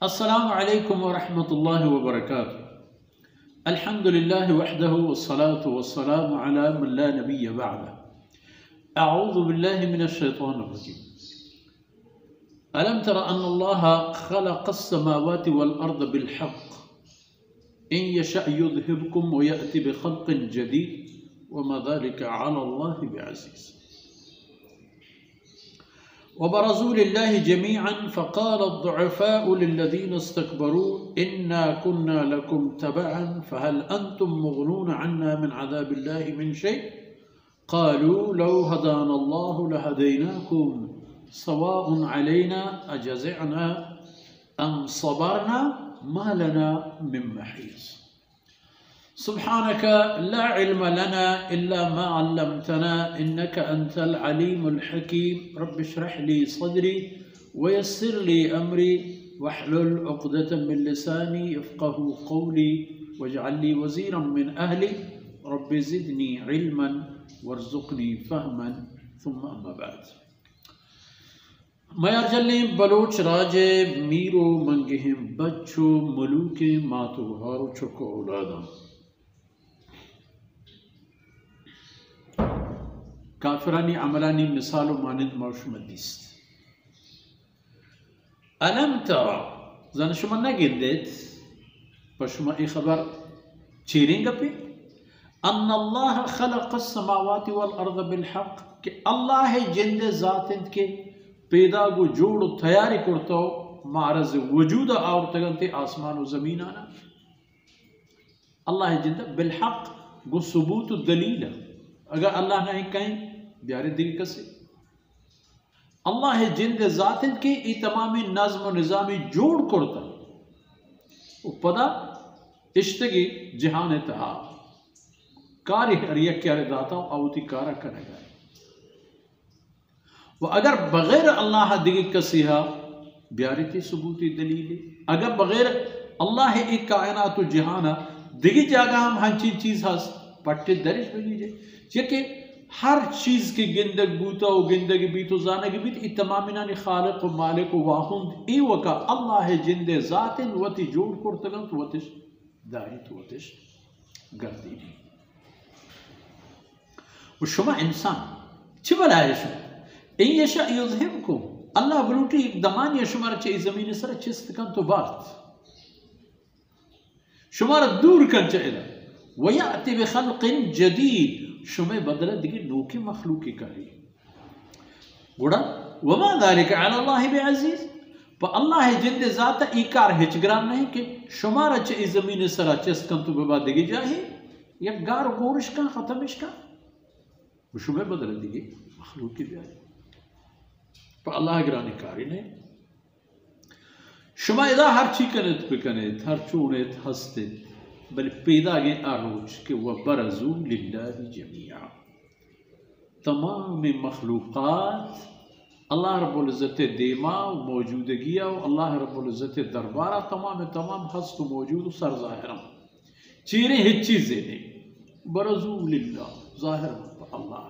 अस्सलामु अलैकुम व रहमतुल्लाहि व बरकातुहू। अल्हम्दुलिल्लाहि वहदहु वस्सलातु वस्सलामु अला मन ला नबिय्य बअदह। अऊज़ु बिल्लाहि मिनश शैतानिर रजीम। अलम तरा अन्नल्लाह खलक़स समावाति वल अर्द बिल हक़ इन यशअ युज़हिबकुम व यअति बिख़ल्क़िन जदीद व मा ज़ालिका अला अल्लाहि बिअज़ीज़। वबरज़ू लिल्लाहि जमीअन फ़क़ाल अद्दुअफ़ाउ लिल्लज़ीना इस्तकबरू इन्ना कुन्ना लकुम तबअन फ़हल अंतुम मुग़नून अन्ना मिन अज़ाबिल्लाहि मिन शै क़ालू लौ हदानल्लाहु लहदैनाकुम सवाउन अलैना अजज़अना अम सबरना मा लना मिन महीज़। सुब्हानक ला इल्म लना इल्ला मा अल्लमतना इन्नका अंतल अलीमुल हकीम। रब्बि इश्रह ली सदरी व यस्सिर ली अमरी वहलुल उक़दतम मिन लिसानी यफ़क़हू क़ौली वजअल ली वज़ीरन मिन अहली रब्बि ज़िदनी इल्मन वर्ज़ुक़नी फ़हमन सुम्मा अम्मा बाद। मयारजल्ले बलोच राजे मीरो मंगेहिम बच्चो मलूके मातो हारो चको औलादम काफिरानी अमलानी मिसालो मानिंद मौशमदीस्त। अलम तरा जन शुमा नगिंदेत पशुमा ई खबर चीरिंग पे अन्नल्लाह खलक़स समावाति वल अर्द बिल हक़ के अल्लाह जिंदे जातिंद के पैदा गो जोड़ तैयारी करतो मारज वजूद और तगंते आसमान व ज़मीन आना अल्लाह जिंदा बिल हक़ गो सबूत दलील। अगर अल्लाह नहीं कहीं ब्यारे दिल कसे अल्लाह जिंद जातिन के ई तमामी नज़्म निज़ामी जोड़ करता पदा इश्तगी जहान तहा कार्य हरिया क्या दाता अवती कारा करेगा वो अगर बगैर अल्लाह दिगी कसिहा ब्यारे थी सबूती दलील। अगर बगैर अल्लाह एक कायनात जहाना दिगी जगह हम हंची चीज हस पट्टे दरिश बनीजे कि हर चीज की गिंदग बूता गिंदगी बीतो जानगी बीत ई तमामिना ने खालिक व मालिक व वाहुंद ई वका अल्लाह जिंदे जातिन वती जोड़ करतगंत वतिश दाई तो वतिश गर्दीनी वो शुमा इंसान छिबला है शुमा इन यशा युज़हिबकुम अल्लाह बलूटी एक दमान या शुमार चे ज़मीन सर चिस्त कन तो बात शुमार दूर कन चेला वयाति बिखल्क़िन जदीद शुमे बदला दिगी नोके मखलूकी कारी गुड़ा वमा ज़ालिका अला अल्लाहि बिअज़ीज़ पर अल्लाह जिंदे ज़ाता इकार हिचग्राम नहीं कि शुमार चे ज़मीन सर चिस्त कन तो बाबा दिगी जाहे या गार गोरिश का ख़त्मिश का शुमे बदला दिगी मखलूकी बिआई पर अल्लाह ग्रानी कारी नहीं शुमा इदा हर ची कनेत पिकनेत हर चूनेत हस्ते बल पैदा गे आरोज के वह बरज़ू लिल्लाहि जमीआ तमाम मखलूक़ात अल्लाह रब्बुल इज़्ज़त देमा मौजूदगिया अल्लाह रब्बुल इज़्ज़त दरबारा तमाम हस्त मौजूद सर ज़ाहिरम चीरें हिच चीज़ें ने बरज़ू लिल्लाह ज़ाहिर अल्लाह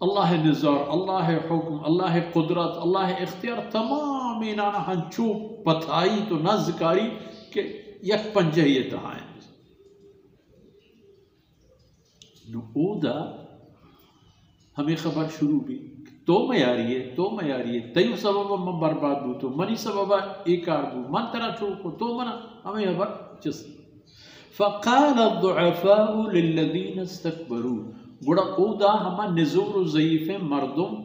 अल्लाह निज़ार अल्लाह हुक्म अल्लाह कुदरत अल्लाह इख्तियार तमाम इनाना हंचू पथाई तो नज़कारी के यक पंजहिए तहाएं नुदा हमें खबर शुरू भी तो मयारिये तयु सबब मन बर्बाद बू तो मनी सबब एकार बू मन तरह चोको तो मना हमें खबर चिस फ़क़ाल अद्दुअफ़ाउ लिल्लज़ीना इस्तकबरू गुड़ा ओदा हमा निज़ूर ज़ईफ़े मर्दुम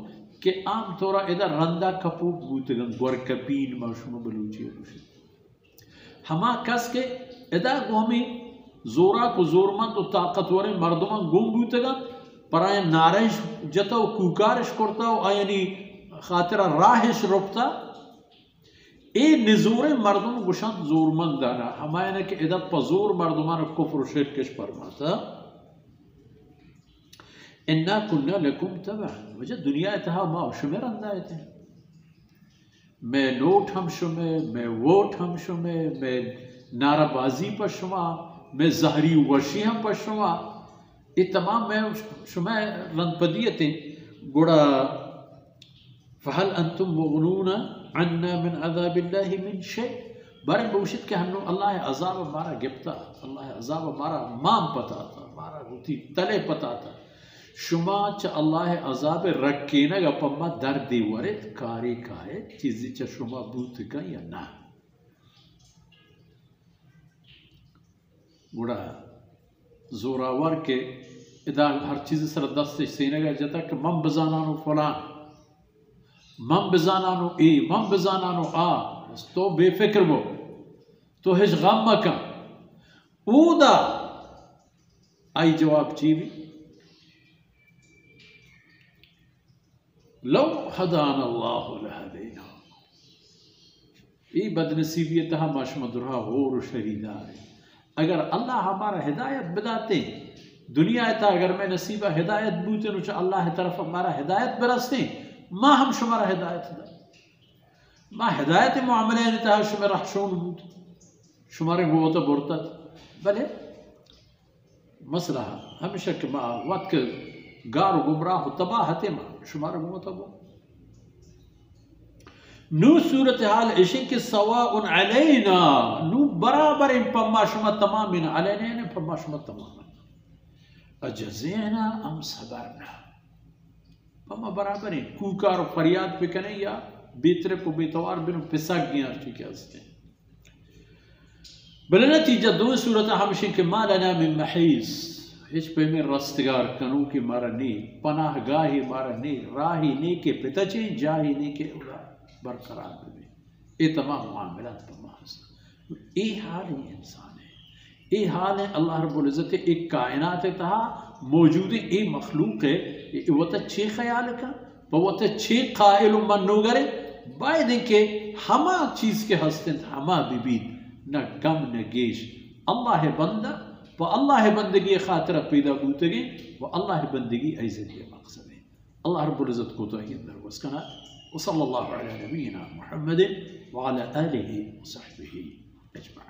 के आम तौरा इधर रंदा कपूब बूतगन गोर कपीन माशुम बलूची हमा कस के इदा को हमें जोरा को जोरमंद तो ताकतवर मर्दुमा गुम बूतगन पर आय नारिश जता कुकारिश करता आयनी खातिरा राहिश रोकता ए निज़ूर मर्दुम गुशान जोरमंद दाना हमायने के इदा पजोर मर्दुमा कुफ्र शिर्क किश फरमाता इन्ना कुन्ना लकुम तबअन वजह दुनिया तहा मा शुमे रंदायते मैं नोट हम शुमे मैं वोट हम शुमे मैं नाराबाजी पर शुमा मैं जहरी वशी हम पर शुमा ये तमाम मैं शुमे रंदपदियते गुड़ा फ़हल अंतुम मुग़नून अन्ना मिन अज़ाबिल्लाहि मिन शै बारे बवशित के हन्नो अल्लाह अज़ाब मारा गिफ्ता अल्लाह अज़ाब मारा माम पता था मारा होती तले पता था शुमा च अल्लाह अज़ाब रखे न गपम्मा दर्दी वरित कारी काहे चीज़ी च शुमा बूत का या ना गुड़ा जोरावर के इदा हर चीज़ सर दस्त सीने का जता कि मम बजाना नो फलान मम बजानानो ए मम बजानानो आ तो बेफिक्र वो तो हिज गम मका ऊदा आई जवाब चीवी लो हदान अल्लाह लहदैना ई बदनसीबियत हम अशमदुरहा और शहीदार अगर अल्लाह हमारा हिदायत बिदाते दुनिया था अगर मैं नसीबा हिदायत बूते नुच अल्लाह तरफ हमारा हिदायत बरसते माँ हम शुमारा हिदायत दा माँ हिदायत मामले नहीं शुमार रहशून बूत शुमारे वो तो बुरता भले मसला हमेशा के माँ वक्त गार गुमराह तबाह हते माँ शुमार वो तो वो नू सूरत हाल इश्क के सवा उन अलैना नू बराबर इन पम्मा शुमा तमाम इन अलैना ने पम्मा शुमा तमाम अजज़ेना अम सबरना पम्मा बराबर इन कूकार और फरियाद पे कने या बेतरे को बेतवार बिन पिसाक गया ठीक है उसके बल नतीजा दो सूरत हमशिन के मालना मिन महीस हिच पे में रस्तगार कनू की मारा ने पनाह गाही मारा ने राही ने के पिताचे जाही ने के उड़ा बरकरार में ये तमाम मामलात पर महज ये हाल ही इंसान है ये हाल है अल्लाह रब्बुल इज़्ज़त एक कायनात तहा मौजूद ये मखलूक है वो तो छे ख्याल का वो तो छे कायल मनो करे बाय के हमा चीज़ के हस्ते हमा बीबी न गम न गेश अल्लाह बंदा व अल्लाह बंदगी खातिर पैदा बूतगी व अल्लाह बंदगी ऐसे मकसद है अल्लाह रब्बुल इज़्ज़त को तो अंदर उसका वसल्लल्लाहु अला नबीना मुहम्मद व अला आलिहि व सहबिहि अजमईन।